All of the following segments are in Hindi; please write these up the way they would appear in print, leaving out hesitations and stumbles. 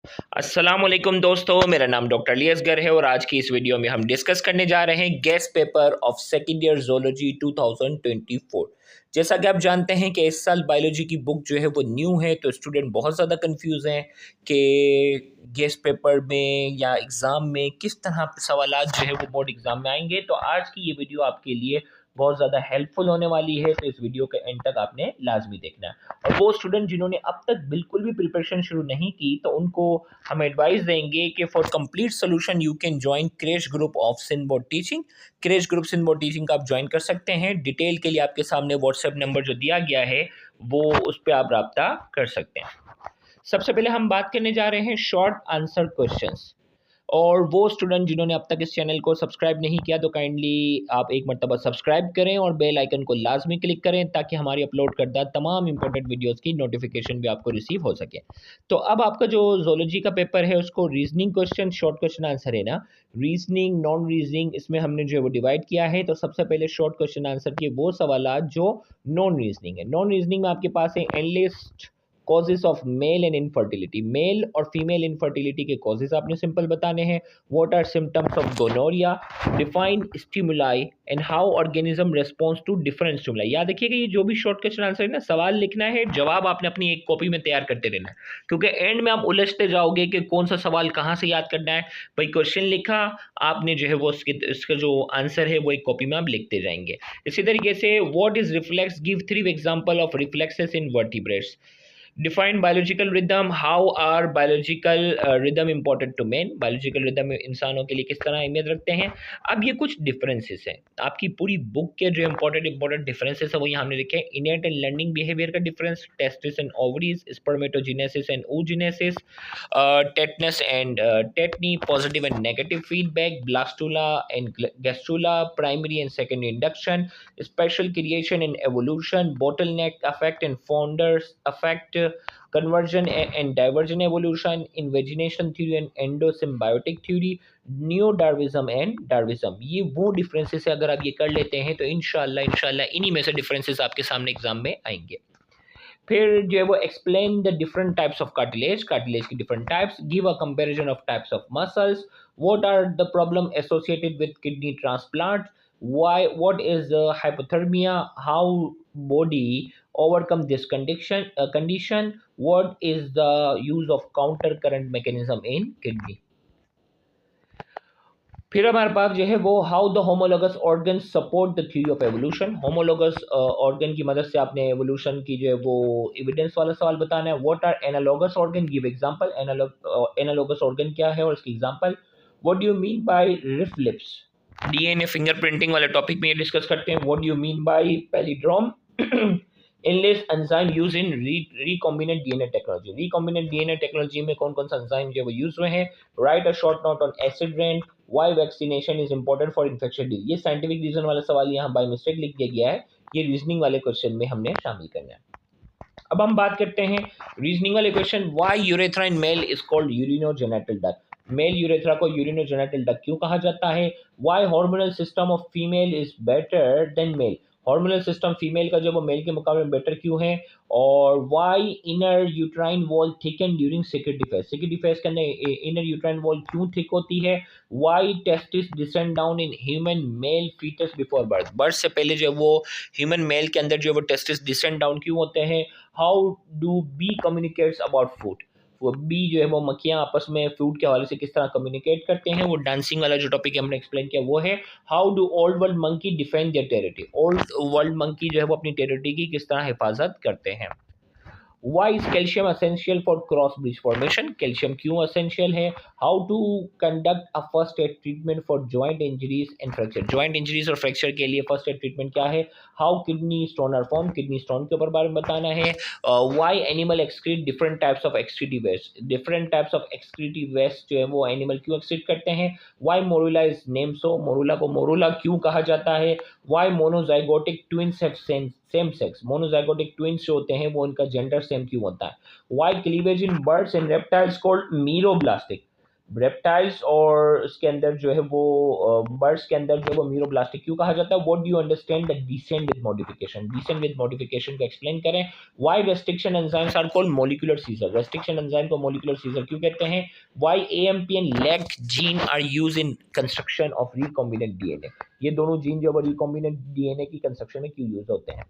अस्सलामुअलैकुम दोस्तों, मेरा नाम डॉक्टर अली असगर है और आज की इस वीडियो में हम डिस्कस करने जा रहे हैं guest paper of second year zoology 2024। जैसा कि आप जानते हैं कि इस साल बायोलॉजी की बुक जो है वो न्यू है, तो स्टूडेंट बहुत ज़्यादा कंफ्यूज हैं कि गेस्ट पेपर में या एग्ज़ाम में किस तरह सवालात जो है वो बोर्ड एग्ज़ाम में आएंगे। तो आज की ये वीडियो आपके लिए बहुत ज़्यादा हेल्पफुल होने वाली है, तो इस वीडियो के एंड तक आपने लाजमी देखना है। और वो स्टूडेंट जिन्होंने अब तक बिल्कुल भी प्रिपरेशन शुरू नहीं की, तो उनको हम एडवाइस देंगे कि for complete solution you can join crash group of Sinboard teaching. Crash group Sinboard teaching का आप ज्वाइन कर सकते हैं। डिटेल के लिए आपके सामने व्हाट्सएप नंबर जो दिया गया है वो उस पर आप रब्ता कर सकते हैं। सबसे पहले हम बात करने जा रहे हैं शॉर्ट आंसर क्वेश्चंस। और वो स्टूडेंट जिन्होंने अब तक इस चैनल को सब्सक्राइब नहीं किया, तो काइंडली आप एक मरतबा सब्सक्राइब करें और बेल आइकन को लाजमी क्लिक करें ताकि हमारी अपलोड करदा तमाम इंपॉर्टेंट वीडियोस की नोटिफिकेशन भी आपको रिसीव हो सके। तो अब आपका जो जोलॉजी का पेपर है उसको reasoning question, short question answer है ना, रीजनिंग नॉन रीजनिंग, इसमें हमने जो है वो डिवाइड किया है। तो सबसे पहले शॉर्ट क्वेश्चन आंसर के वो सवाल जो नॉन रीजनिंग है। नॉन रीजनिंग में आपके पास है enlist causes of male and infertility, male और फीमेल इनफर्टिलिटी के कॉजेस आपने सिंपल बताने हैं। What are symptoms of gonorrhoea, define stimuli and how organism response to different stimuli. याद रखिएगा ये जो भी शॉर्ट क्वेश्चन आंसर है ना, सवाल लिखना है, जवाब आपने अपनी एक कॉपी में तैयार करते रहना है, क्योंकि एंड में आप उलझते जाओगे कि कौन सा सवाल कहाँ से याद करना है। भाई क्वेश्चन लिखा आपने जो है वो इसका जो आंसर है वो एक कॉपी में आप लिखते जाएंगे। इसी तरीके से what is reflex, give 3 example of reflexes in vertebrates. Define biological rhythm, how are biological rhythm important to man, biological rhythm इंसानों के लिए किस तरह अहमियत रखते हैं। अब ये कुछ डिफरेंसेस हैं, आपकी पूरी बुक के जो इंपॉर्टेंट डिफरेंसेस है वो यहाँ हमने लिखे हैं। इनेट एंड लर्निंग बिहेवियर का difference, testis and ovaries, spermatogenesis and oogenesis, tetanus and tetany, positive and negative feedback, blastula and gastrula, primary and secondary induction, special creation and evolution, bottleneck effect and founders effect, conversion and divergent evolution, invagination theory and endosymbiotic theory, new Darwinism and Darwinism. ये वो डिफरेंसेस है, अगर आप ये कर लेते हैं तो इंशाल्लाह इन्हीं में से डिफरेंसेस आपके सामने एग्जाम में आएंगे। फिर जो है वो explain the different types of cartilage, cartilage की different types, give a comparison of types of muscles, what are the problem associated with kidney transplant, why what is hypothermia, how body overcome this condition, what is the use of counter current mechanism in kidney। फिर हमारे पास जो है वो how the homologous organ support the theory of evolution. Homologous organ की मदद से आपने एवोल्यूशन की जो है वो एविडेंस वाला सवाल बताना है। What are analogous organ, give example, analogous organ क्या है और इसकी एग्जांपल। What do you mean by RFLPs, DNA fingerprinting वाले टॉपिक में ये डिस्कस करते हैं। What do you mean by palindrome, enlist enzyme use in recombinant DNA technology, recombinant DNA technology में कौन कौन सा एंजाइम जो है वो यूज हुए हैं। Right a short note on acid rain, why vaccination is important for infection disease. ये साइंटिफिक रीजन वाला सवाल यहाँ बाय मिस्टेक लिख दिया गया है, ये रीजनिंग वाले क्वेश्चन में हमने शामिल करना है। अब हम बात करते हैं रीजनिंग वाले question. Why urethra in male is called urinogenital duct, male urethra को यूरिनोजेनिटल डक्ट क्यों कहा जाता है। Why hormonal system of female is better than male, hormonal system female का जो वो मेल के मुकाबले में बेटर क्यों है। और why inner uterine wall thicken during secretory phase, secretory phase के अंदर इनर यूट्राइन वॉल क्यों थिक होती है। Why testis descend down in human male foetus before birth, birth से पहले जो वो ह्यूमन मेल के अंदर जो वो टेस्टिस डिसेंड डाउन क्यों होते हैं। How do bee communicates about food, वो बी जो है वो मक्खियाँ आपस में फूड के हवाले से किस तरह कम्युनिकेट करते हैं। वो डांसिंग वाला जो टॉपिक हमने एक्सप्लेन किया वो है। How do old world monkey defend their territory, old world monkey जो है वो अपनी टेरिटरी की किस तरह हिफाजत करते हैं। Why is calcium essential for cross bridge formation, calcium क्यों essential है। How to conduct a first aid treatment for joint injuries and fracture, joint injuries और fracture के लिए first aid treatment क्या है। How kidney stone are formed, kidney stone के ऊपर बारे में बताना है। Why animal excrete different types of excretive waste, different types of excretive waste जो है वो animal क्यों excrete करते हैं। Why morula is named so, morula को morula क्यों कहा जाता है। Why monozygotic twins have same sex, monozygotic twins जो होते हैं वो इनका जेंडर सेम क्यों होता है। Why cleavage in birds and reptiles called meroblastic, reptiles और उसके अंदर जो है वो बर्ड्स के अंदर जो है वो मीरोब्लास्टिक क्यों कहा जाता है? What do you understand the descent with modification? Descent with modification को एक्सप्लेन करें। Why restriction enzymes are called molecular scissor? Restriction enzyme को मॉलिक्यूलर सीजर क्यों कहते हैं? Why AMP and lac gene are use in construction of recombinant DNA? ये दोनों जीन जो है रिकॉम्बिनेंट डीएनए की कंस्ट्रक्शन में क्यों यूज होते हैं?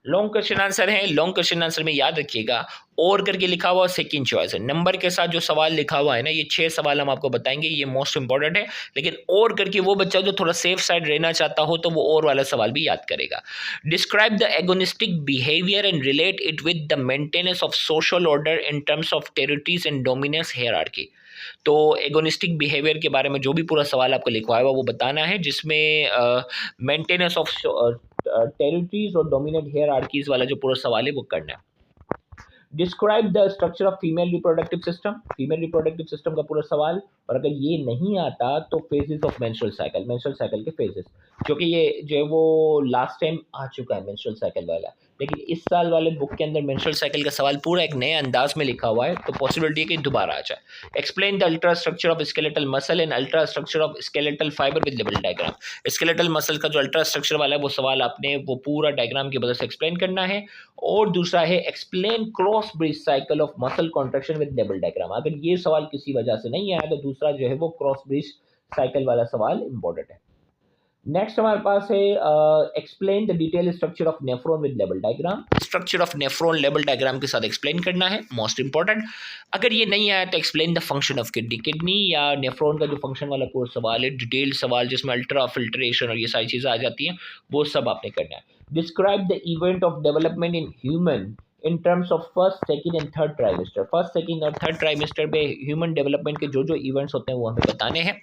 लॉन्ग क्वेश्चन आंसर है। लॉन्ग क्वेश्चन आंसर में याद रखिएगा और करके लिखा हुआ सेकंड चॉइस है। नंबर के साथ जो सवाल लिखा हुआ है ना, ये 6 सवाल हम आपको बताएंगे, ये मोस्ट इंपॉर्टेंट है। लेकिन और करके वो बच्चा जो थोड़ा सेफ साइड रहना चाहता हो तो वो और वाला सवाल भी याद करेगा। Describe the agonistic behaviour and relate it with the maintenance of social order in terms of territories and dominance hierarchy. तो एगोनिस्टिक बिहेवियर के बारे में जो भी पूरा सवाल आपको लिखवाया हुआ वो बताना है, जिसमें मेंटेनेंस ऑफ टेरिटरीज और डोमिनेंट हायरार्कीज वाला जो पूरा सवाल है वो करना है। Describe the structure of female reproductive system. Female reproductive system का पूरा सवाल, और अगर ये नहीं आता तो phases of menstrual cycle, menstrual cycle के फेजेस, क्योंकि ये जो है वो लास्ट टाइम आ चुका है मेंस्ट्रुअल साइकिल वाला, लेकिन इस साल वाले बुक के अंदर मेंस्ट्रुअल साइकिल का सवाल पूरा एक नए अंदाज में लिखा हुआ है, तो पॉसिबिलिटी है कि दोबारा आ जाए। Explain the ultra structure of skeletal muscle and ultra structure of skeletal fibre with level diagram. Skeletal muscle का जो अल्ट्रा स्ट्रक्चर वाला है वो सवाल आपने वो पूरा डायग्राम की मदद से एक्सप्लेन करना है। और दूसरा है explain cross bridge cycle of muscle contraction with level diagram. अगर ये सवाल किसी वजह से नहीं आया तो दूसरा जो है वो क्रॉस ब्रिज साइकिल वाला सवाल इंपॉर्टेंट है। नेक्स्ट हमारे पास है explain the detail structure of nephron with level diagram. Structure of nephron level diagram के साथ एक्सप्लेन करना है, मोस्ट इंपॉर्टेंट। अगर ये नहीं आया तो explain the function of kidney. Kidney या नेफ्रॉन का जो फंक्शन वाला पूरा सवाल है, डिटेल्ड सवाल जिसमें अल्ट्रा फिल्ट्रेशन और ये सारी चीज़ें आ जाती हैं, वो सब आपने करना है। Describe the event of development in human in terms of first, second and third trimester. First, second और थर्ड ट्राइमेस्टर में ह्यूमन डेवलपमेंट के जो जो इवेंट्स होते हैं वो हमें बताने हैं।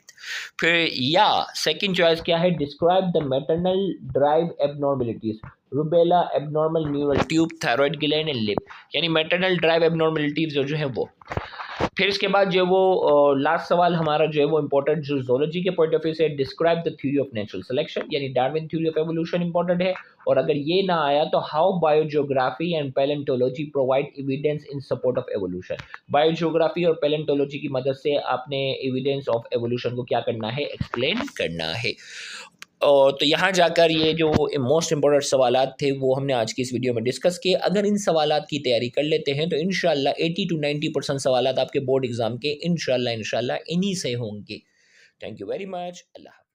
फिर या सेकंड चॉइस क्या है? Describe the maternal drive abnormalities, rubella, abnormal neural tube, thyroid gland and lip, यानी मैटरनल ड्राइव एबनॉर्मेलिटीज जो है वो। फिर इसके बाद जो वो लास्ट सवाल हमारा जो है वो इंपॉर्टेंट जो जोलॉजी के पॉइंट ऑफ व्यू से, describe the theory of natural selection, यानी Darwin theory of evolution important है। और अगर ये ना आया तो how biogeography and palaeontology provide evidence in support of evolution. Biogeography और पैलेंटोलॉजी की मदद से आपने एविडेंस ऑफ एवोल्यूशन को क्या करना है? एक्सप्लेन करना है। और तो यहाँ जाकर ये जो मोस्ट इंपॉर्टेंट सवालात थे वो हमने आज की इस वीडियो में डिस्कस किए। अगर इन सवालात की तैयारी कर लेते हैं तो इंशाल्लाह 80 to 90% सवालात आपके बोर्ड एग्जाम के इंशाल्लाह इन्हीं से होंगे। Thank you very much. Allah.